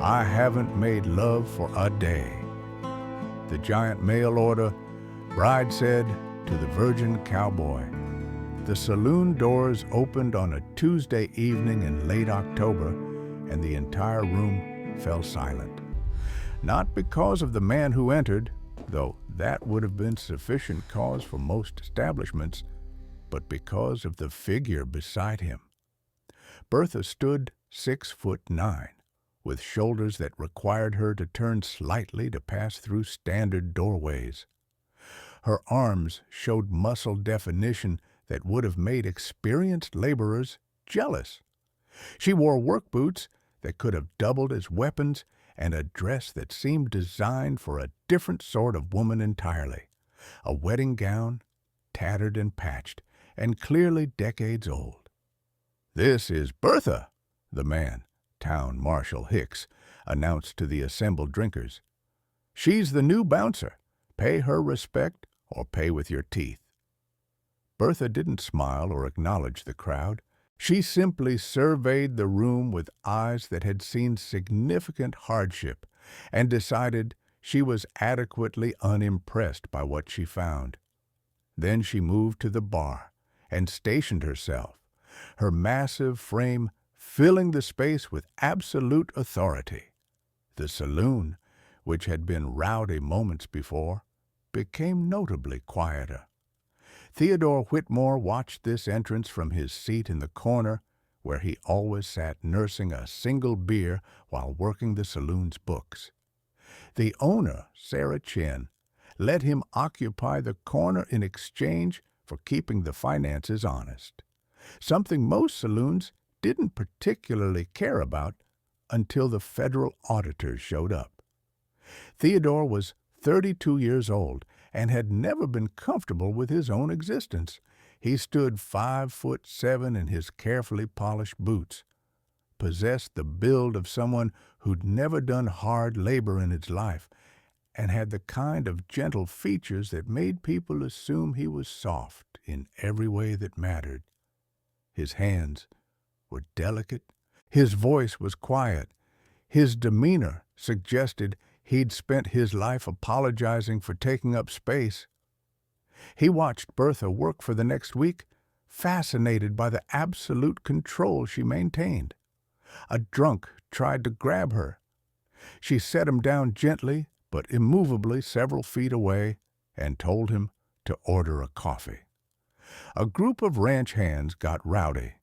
I haven't made love for a day. The giant mail order bride said to the virgin cowboy. The saloon doors opened on a Tuesday evening in late October, and the entire room fell silent. Not because of the man who entered, though that would have been sufficient cause for most establishments, but because of the figure beside him. Bertha stood 6'9", with shoulders that required her to turn slightly to pass through standard doorways. Her arms showed muscle definition that would have made experienced laborers jealous. She wore work boots that could have doubled as weapons and a dress that seemed designed for a different sort of woman entirely, a wedding gown, tattered and patched, and clearly decades old. "This is Bertha," the man, Town Marshal Hicks, announced to the assembled drinkers. "She's the new bouncer. Pay her respect or pay with your teeth." Bertha didn't smile or acknowledge the crowd. She simply surveyed the room with eyes that had seen significant hardship and decided she was adequately unimpressed by what she found. Then she moved to the bar and stationed herself, her massive frame filling the space with absolute authority. The saloon, which had been rowdy moments before, became notably quieter. Theodore Whitmore watched this entrance from his seat in the corner, where he always sat nursing a single beer while working the saloon's books. The owner, Sarah Chin, let him occupy the corner in exchange for keeping the finances honest, something most saloons didn't particularly care about until the federal auditors showed up. Theodore was 32 years old and had never been comfortable with his own existence. He stood 5'7" in his carefully polished boots, possessed the build of someone who'd never done hard labor in his life, and had the kind of gentle features that made people assume he was soft in every way that mattered. His hands were delicate, his voice was quiet, his demeanor suggested he'd spent his life apologizing for taking up space. He watched Bertha work for the next week, fascinated by the absolute control she maintained. A drunk tried to grab her. She set him down gently but immovably several feet away and told him to order a coffee. A group of ranch hands got rowdy.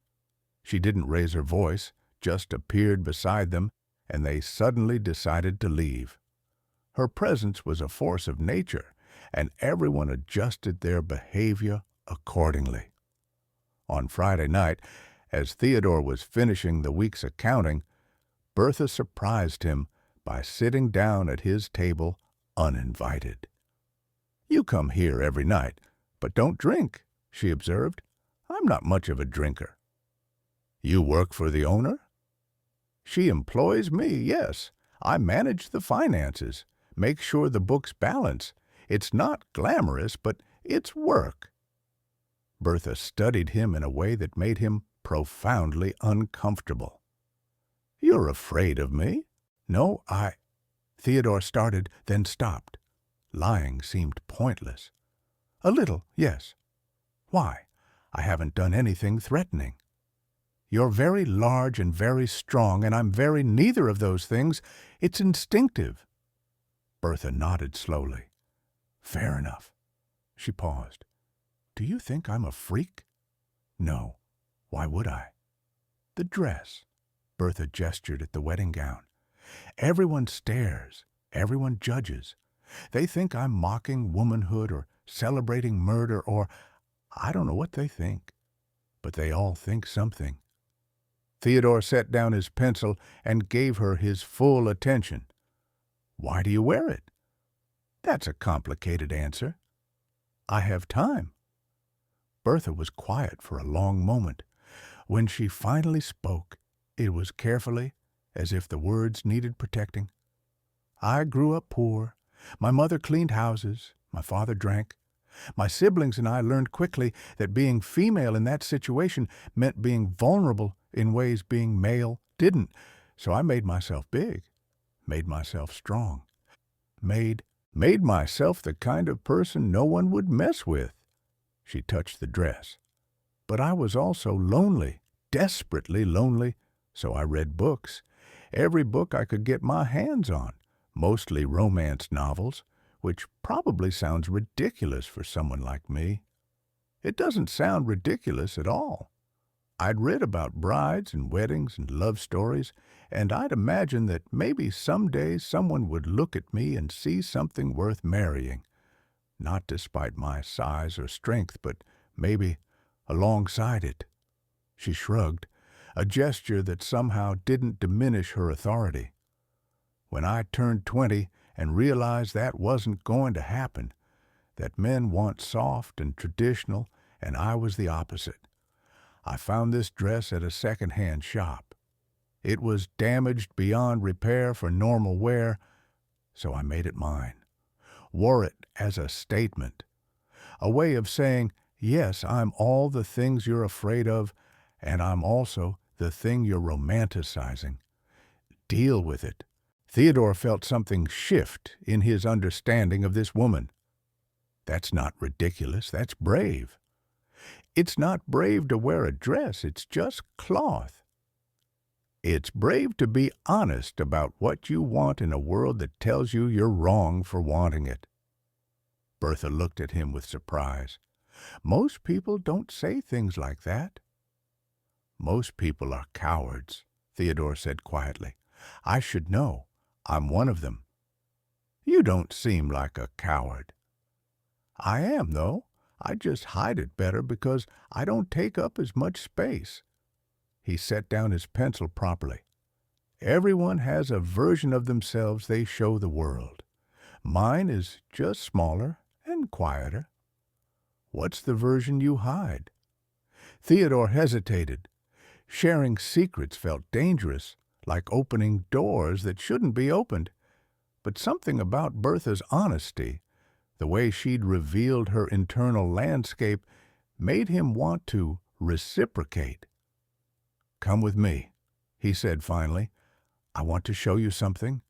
She didn't raise her voice, just appeared beside them, and they suddenly decided to leave. Her presence was a force of nature, and everyone adjusted their behavior accordingly. On Friday night, as Theodore was finishing the week's accounting, Bertha surprised him by sitting down at his table uninvited. "You come here every night, but don't drink," she observed. "I'm not much of a drinker." "You work for the owner?" "She employs me, yes. I manage the finances, make sure the books balance. It's not glamorous, but it's work." Bertha studied him in a way that made him profoundly uncomfortable. "You're afraid of me?" "No, Theodore started, then stopped. Lying seemed pointless. "A little, yes." "Why? I haven't done anything threatening." "You're very large and very strong, and I'm very neither of those things. It's instinctive." Bertha nodded slowly. "Fair enough." She paused. "Do you think I'm a freak?" "No. Why would I?" "The dress." Bertha gestured at the wedding gown. "Everyone stares. Everyone judges. They think I'm mocking womanhood or celebrating murder or I don't know what they think. But they all think something." Theodore set down his pencil and gave her his full attention. "Why do you wear it?" "That's a complicated answer." "I have time." Bertha was quiet for a long moment. When she finally spoke, it was carefully, as if the words needed protecting. "I grew up poor. My mother cleaned houses. My father drank. My siblings and I learned quickly that being female in that situation meant being vulnerable in ways being male didn't, so I made myself big. made myself strong, made made myself the kind of person no one would mess with. She touched the dress. But I was also lonely, desperately lonely, so I read books. Every book I could get my hands on, mostly romance novels, which probably sounds ridiculous for someone like me. It doesn't sound ridiculous at all. I'd read about brides and weddings and love stories, and I'd imagine that maybe someday someone would look at me and see something worth marrying, not despite my size or strength, but maybe alongside it. She shrugged, a gesture that somehow didn't diminish her authority. When I turned 20 and realized that wasn't going to happen, that men want soft and traditional, and I was the opposite, I found this dress at a second-hand shop. It was damaged beyond repair for normal wear, so I made it mine, wore it as a statement, a way of saying, yes, I'm all the things you're afraid of, and I'm also the thing you're romanticizing. Deal with it. Theodore felt something shift in his understanding of this woman. That's not ridiculous, that's brave. It's not brave to wear a dress, it's just cloth. It's brave to be honest about what you want in a world that tells you you're wrong for wanting it. Bertha looked at him with surprise. Most people don't say things like that. Most people are cowards, Theodore said quietly. I should know. I'm one of them. You don't seem like a coward. I am, though. I just hide it better because I don't take up as much space. He set down his pencil properly. Everyone has a version of themselves they show the world. Mine is just smaller and quieter. What's the version you hide? Theodore hesitated. Sharing secrets felt dangerous, like opening doors that shouldn't be opened. But something about Bertha's honesty, the way she'd revealed her internal landscape, made him want to reciprocate. Come with me, he said finally. I want to show you something.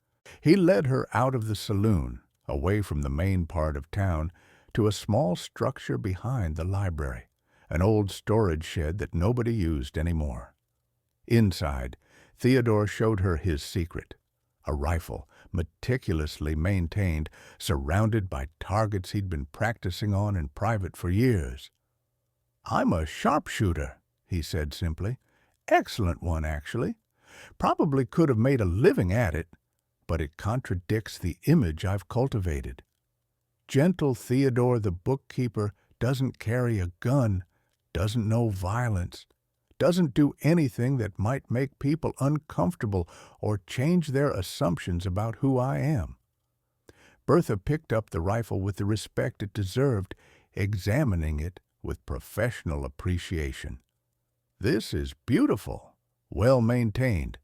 He led her out of the saloon, away from the main part of town, to a small structure behind the library, an old storage shed that nobody used anymore. Inside, Theodore showed her his secret, a rifle, meticulously maintained, surrounded by targets he'd been practicing on in private for years. I'm a sharpshooter, he said simply. Excellent one, actually. Probably could have made a living at it, but it contradicts the image I've cultivated. Gentle Theodore the bookkeeper doesn't carry a gun, doesn't know violence, doesn't do anything that might make people uncomfortable or change their assumptions about who I am. Bertha picked up the rifle with the respect it deserved, examining it with professional appreciation. This is beautiful, well maintained.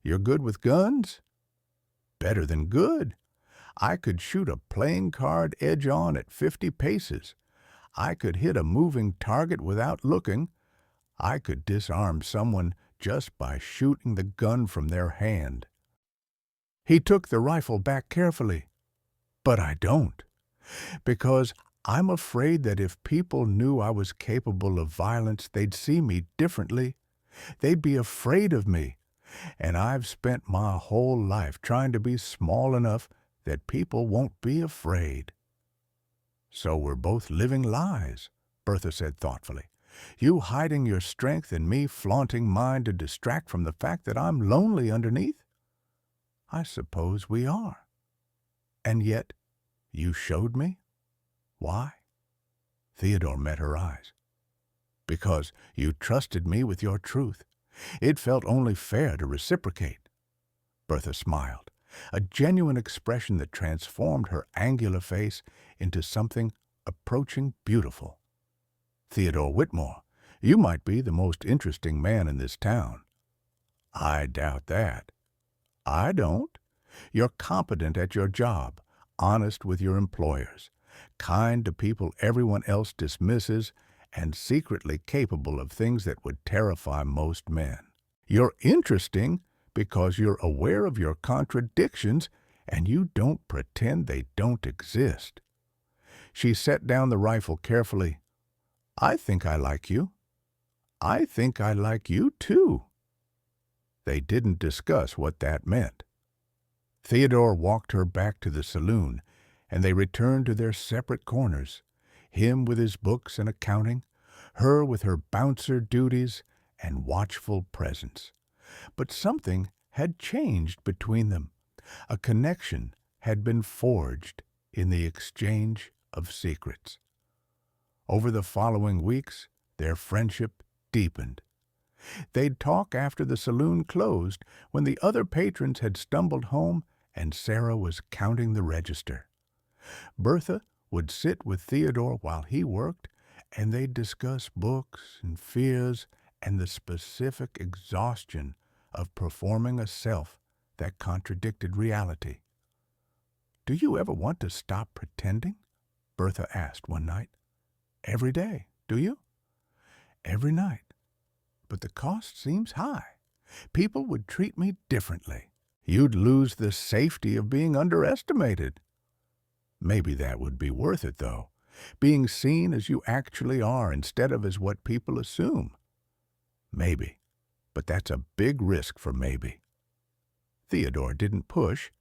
You're good with guns? Better than good. I could shoot a playing card edge-on at 50 paces. I could hit a moving target without looking. I could disarm someone just by shooting the gun from their hand. He took the rifle back carefully. But I don't, because I'm afraid that if people knew I was capable of violence, they'd see me differently. They'd be afraid of me, and I've spent my whole life trying to be small enough that people won't be afraid. So we're both living lies, Bertha said thoughtfully. You hiding your strength and me flaunting mine to distract from the fact that I'm lonely underneath? I suppose we are. And yet, you showed me? Why? Theodore met her eyes. Because you trusted me with your truth. It felt only fair to reciprocate. Bertha smiled, a genuine expression that transformed her angular face into something approaching beautiful. Theodore Whitmore, you might be the most interesting man in this town. I doubt that. I don't. You're competent at your job, honest with your employers, kind to people everyone else dismisses, and secretly capable of things that would terrify most men. You're interesting because you're aware of your contradictions and you don't pretend they don't exist. She set down the rifle carefully. I think I like you. I think I like you too. They didn't discuss what that meant. Theodore walked her back to the saloon, and they returned to their separate corners, him with his books and accounting, her with her bouncer duties and watchful presence. But something had changed between them. A connection had been forged in the exchange of secrets. Over the following weeks, their friendship deepened. They'd talk after the saloon closed when the other patrons had stumbled home and Sarah was counting the register. Bertha would sit with Theodore while he worked, and they'd discuss books and fears and the specific exhaustion of performing a self that contradicted reality. "Do you ever want to stop pretending?" Bertha asked one night. "Every day, do you?" "Every night. But the cost seems high. People would treat me differently. You'd lose the safety of being underestimated." "Maybe that would be worth it, though, being seen as you actually are instead of as what people assume." "Maybe, but that's a big risk for maybe." Theodore didn't push.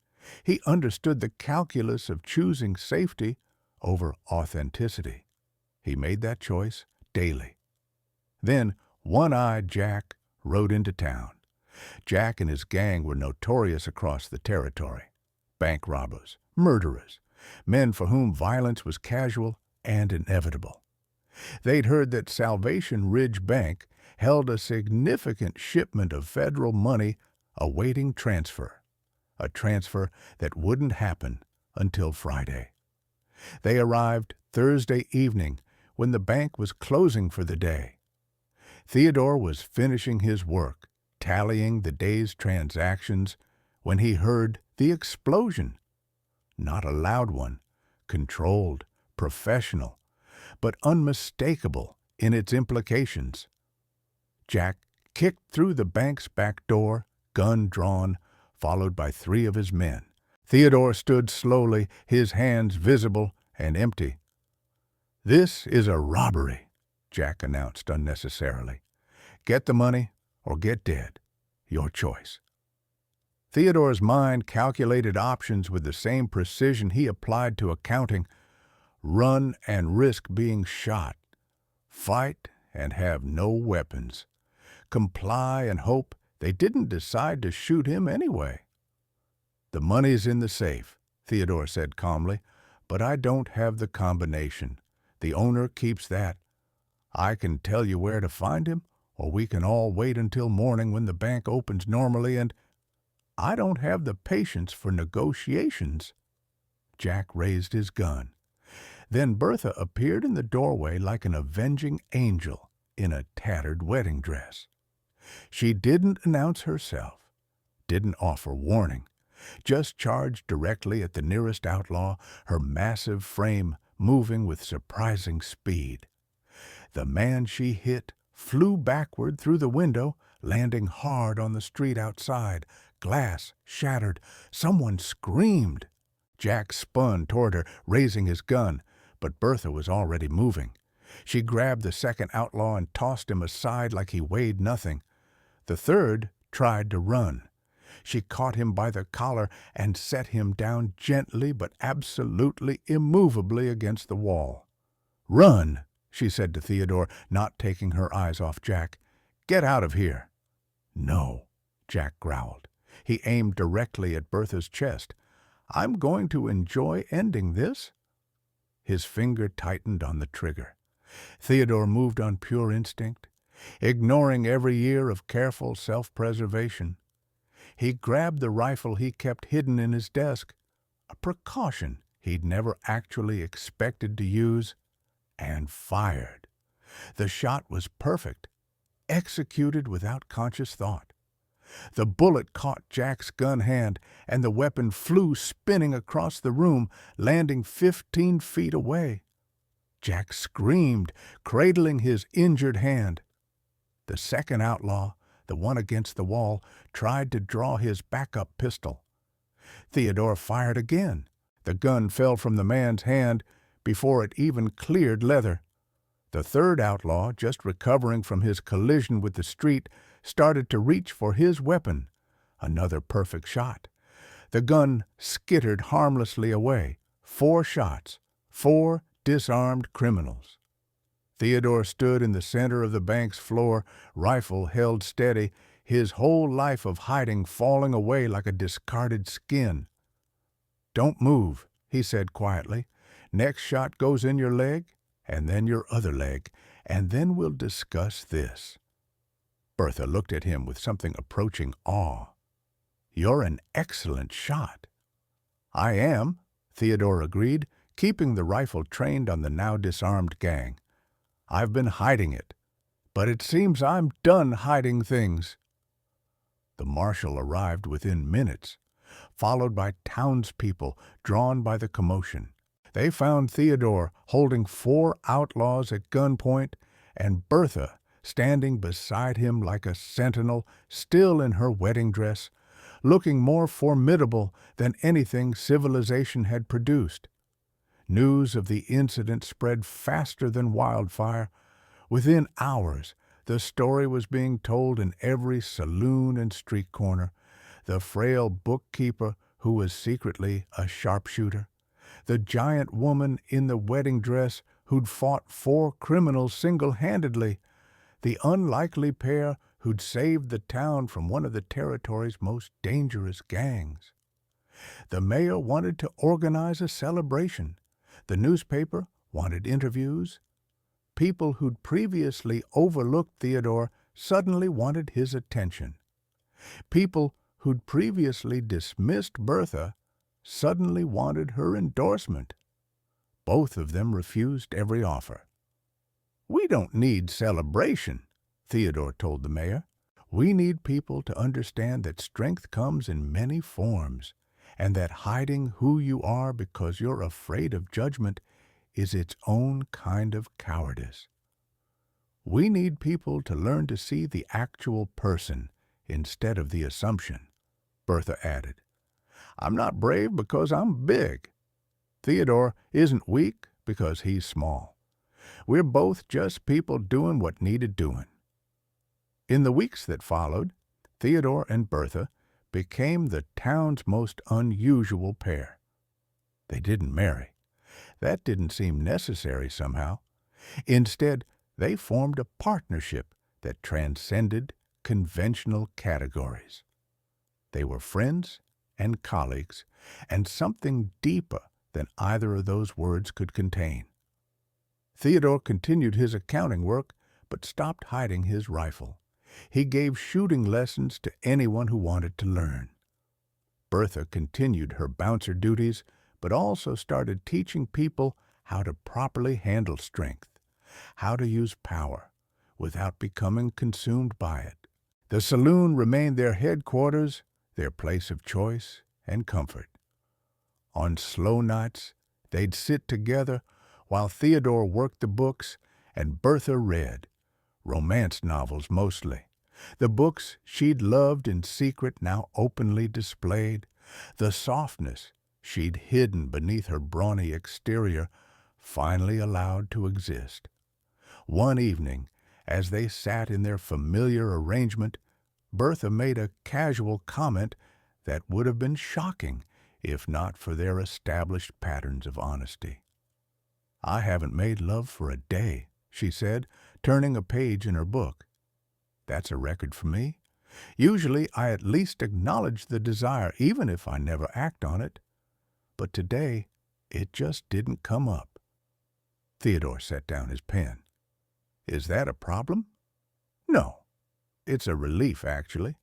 He understood the calculus of choosing safety over authenticity. He made that choice daily. Then One-Eyed Jack rode into town. Jack and his gang were notorious across the territory. Bank robbers, murderers, men for whom violence was casual and inevitable. They'd heard that Salvation Ridge Bank held a significant shipment of federal money awaiting transfer, a transfer that wouldn't happen until Friday. They arrived Thursday evening when the bank was closing for the day. Theodore was finishing his work, tallying the day's transactions, when he heard the explosion. Not a loud one, controlled, professional, but unmistakable in its implications. Jack kicked through the bank's back door, gun drawn, followed by 3 of his men. Theodore stood slowly, his hands visible and empty. "This is a robbery," Jack announced unnecessarily. "Get the money or get dead. Your choice." Theodore's mind calculated options with the same precision he applied to accounting. Run and risk being shot. Fight and have no weapons. Comply and hope they didn't decide to shoot him anyway. "The money's in the safe," Theodore said calmly, "but I don't have the combination. The owner keeps that. I can tell you where to find him, or we can all wait until morning when the bank opens normally, and I don't have the patience for negotiations." Jack raised his gun. Then Bertha appeared in the doorway like an avenging angel in a tattered wedding dress. She didn't announce herself, didn't offer warning, just charged directly at the nearest outlaw, her massive frame moving with surprising speed. The man she hit flew backward through the window, landing hard on the street outside. Glass shattered. Someone screamed. Jack spun toward her, raising his gun, but Bertha was already moving. She grabbed the second outlaw and tossed him aside like he weighed nothing. The third tried to run. She caught him by the collar and set him down gently but absolutely immovably against the wall. "Run," she said to Theodore, not taking her eyes off Jack. "Get out of here." "No," Jack growled. He aimed directly at Bertha's chest. "I'm going to enjoy ending this." His finger tightened on the trigger. Theodore moved on pure instinct, ignoring every year of careful self-preservation. He grabbed the rifle he kept hidden in his desk, a precaution he'd never actually expected to use, and fired. The shot was perfect, executed without conscious thought. The bullet caught Jack's gun hand, and the weapon flew spinning across the room, landing 15 feet away. Jack screamed, cradling his injured hand. The second outlaw, the one against the wall, tried to draw his backup pistol. Theodore fired again. The gun fell from the man's hand before it even cleared leather. The third outlaw, just recovering from his collision with the street, started to reach for his weapon. Another perfect shot. The gun skittered harmlessly away. 4 shots, 4 disarmed criminals. Theodore stood in the center of the bank's floor, rifle held steady, his whole life of hiding falling away like a discarded skin. "Don't move," he said quietly. "Next shot goes in your leg, and then your other leg, and then we'll discuss this." Bertha looked at him with something approaching awe. "You're an excellent shot." "I am," Theodore agreed, keeping the rifle trained on the now disarmed gang. "I've been hiding it, but it seems I'm done hiding things." The marshal arrived within minutes, followed by townspeople drawn by the commotion. They found Theodore holding 4 outlaws at gunpoint and Bertha standing beside him like a sentinel, still in her wedding dress, looking more formidable than anything civilization had produced. News of the incident spread faster than wildfire. Within hours, the story was being told in every saloon and street corner. The frail bookkeeper who was secretly a sharpshooter. The giant woman in the wedding dress who'd fought 4 criminals single-handedly. The unlikely pair who'd saved the town from one of the territory's most dangerous gangs. The mayor wanted to organize a celebration. The newspaper wanted interviews. People who'd previously overlooked Theodore suddenly wanted his attention. People who'd previously dismissed Bertha suddenly wanted her endorsement. Both of them refused every offer. "We don't need celebration," Theodore told the mayor. "We need people to understand that strength comes in many forms, and that hiding who you are because you're afraid of judgment is its own kind of cowardice. We need people to learn to see the actual person instead of the assumption," Bertha added. "I'm not brave because I'm big. Theodore isn't weak because he's small. We're both just people doing what needed doing." In the weeks that followed, Theodore and Bertha became the town's most unusual pair. They didn't marry. That didn't seem necessary somehow. Instead, they formed a partnership that transcended conventional categories. They were friends and colleagues, and something deeper than either of those words could contain. Theodore continued his accounting work, but stopped hiding his rifle. He gave shooting lessons to anyone who wanted to learn. Bertha continued her bouncer duties, but also started teaching people how to properly handle strength, how to use power without becoming consumed by it. The saloon remained their headquarters, their place of choice and comfort. On slow nights, they'd sit together while Theodore worked the books and Bertha read, romance novels mostly. The books she'd loved in secret now openly displayed, the softness she'd hidden beneath her brawny exterior finally allowed to exist. One evening, as they sat in their familiar arrangement, Bertha made a casual comment that would have been shocking if not for their established patterns of honesty. "I haven't made love for a day," she said, turning a page in her book. "That's a record for me. Usually I at least acknowledge the desire, even if I never act on it. But today, it just didn't come up." Theodore set down his pen. "Is that a problem?" "No. It's a relief, actually.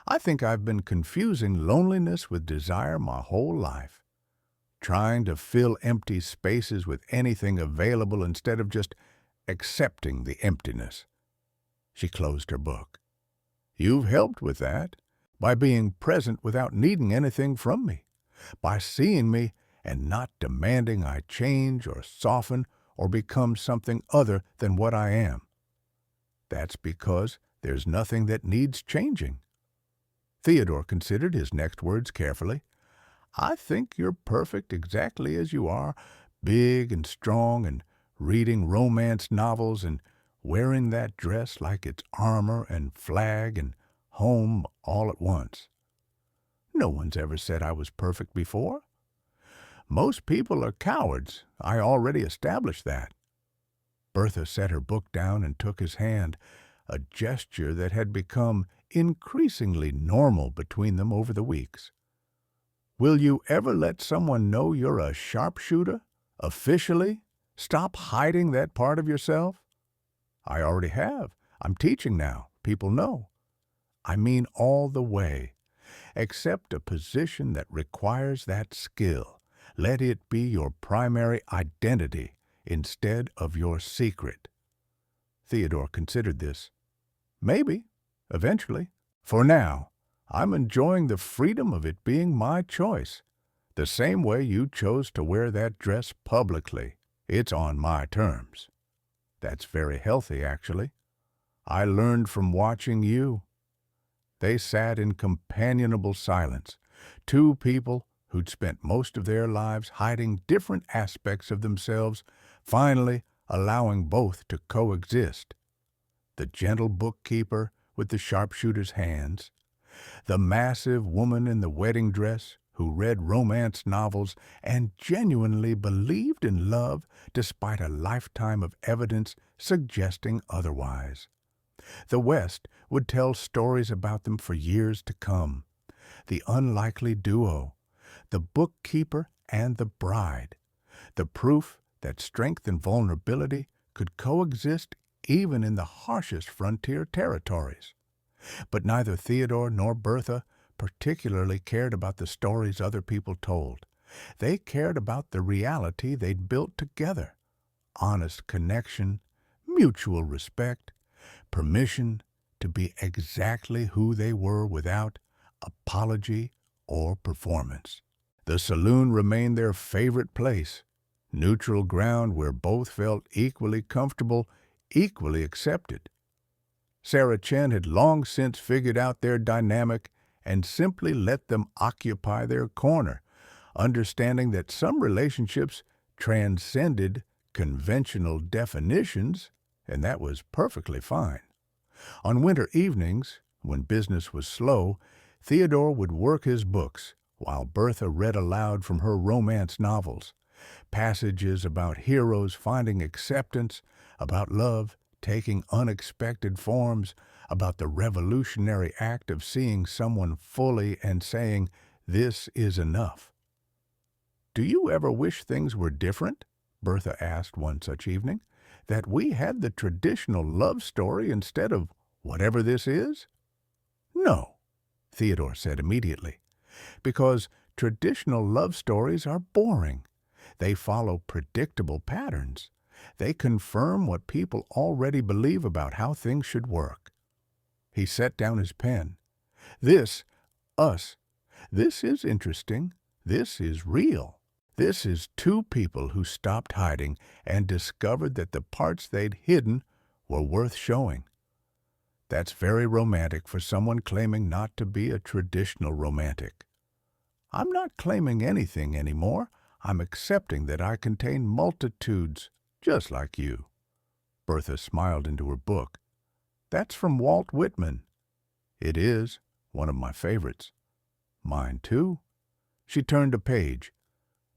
I think I've been confusing loneliness with desire my whole life, trying to fill empty spaces with anything available instead of just accepting the emptiness." She closed her book. "You've helped with that, by being present without needing anything from me, by seeing me and not demanding I change or soften or become something other than what I am. That's because There's nothing that needs changing. Theodore considered his next words carefully. I think you're perfect exactly as you are, big and strong and reading romance novels and wearing that dress like it's armor and flag and home all at once. No one's ever said I was perfect before. Most people are cowards. I already established that. Bertha set her book down and took his hand, a gesture that had become increasingly normal between them over the weeks. Will you ever let someone know you're a sharpshooter? Officially? Stop hiding that part of yourself? I already have. I'm teaching now. People know. I mean all the way. Accept a position that requires that skill. Let it be your primary identity instead of your secret. Theodore considered this. Maybe, eventually. For now, I'm enjoying the freedom of it being my choice. The same way you chose to wear that dress publicly. It's on my terms. That's very healthy, actually. I learned from watching you. They sat in companionable silence, two people who'd spent most of their lives hiding different aspects of themselves, finally allowing both to coexist. The gentle bookkeeper with the sharpshooter's hands, the massive woman in the wedding dress who read romance novels and genuinely believed in love despite a lifetime of evidence suggesting otherwise. The West would tell stories about them for years to come. The unlikely duo, the bookkeeper and the bride, the proof that strength and vulnerability could coexist even in the harshest frontier territories. But neither Theodore nor Bertha particularly cared about the stories other people told. They cared about the reality they'd built together. Honest connection, mutual respect, permission to be exactly who they were without apology or performance. The saloon remained their favorite place, neutral ground where both felt equally comfortable, equally accepted. Sarah Chen had long since figured out their dynamic and simply let them occupy their corner, understanding that some relationships transcended conventional definitions, and that was perfectly fine. On winter evenings, when business was slow, Theodore would work his books, while Bertha read aloud from her romance novels, passages about heroes finding acceptance, about love taking unexpected forms, about the revolutionary act of seeing someone fully and saying, "This is enough." "Do you ever wish things were different?" Bertha asked one such evening, "that we had the traditional love story instead of whatever this is?" "No," Theodore said immediately, "because traditional love stories are boring. They follow predictable patterns. They confirm what people already believe about how things should work." He set down his pen. This is interesting. This is real. This is two people who stopped hiding and discovered that the parts they'd hidden were worth showing. That's very romantic for someone claiming not to be a traditional romantic. I'm not claiming anything anymore. I'm accepting that I contain multitudes, just like you. Bertha smiled into her book. That's from Walt Whitman. It is, one of my favorites. Mine too. She turned a page.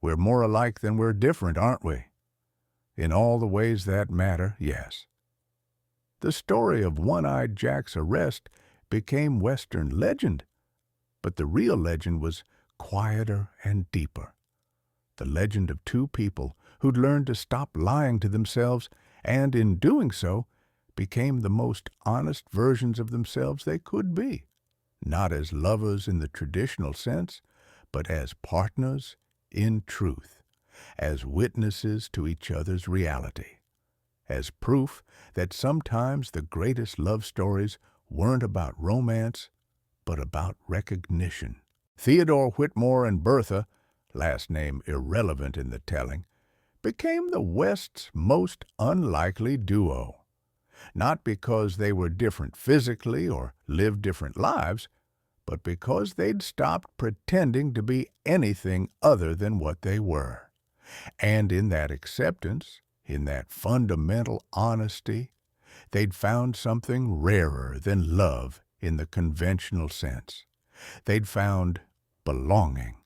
We're more alike than we're different, aren't we? In all the ways that matter, yes. The story of One-Eyed Jack's arrest became Western legend, but the real legend was quieter and deeper. The legend of two people who'd learned to stop lying to themselves and, in doing so, became the most honest versions of themselves they could be, not as lovers in the traditional sense, but as partners in truth, as witnesses to each other's reality, as proof that sometimes the greatest love stories weren't about romance, but about recognition. Theodore Whitmore and Bertha, last name irrelevant in the telling, became the West's most unlikely duo. not because they were different physically or lived different lives, but because they'd stopped pretending to be anything other than what they were. And in that acceptance, in that fundamental honesty, they'd found something rarer than love in the conventional sense. They'd found belonging.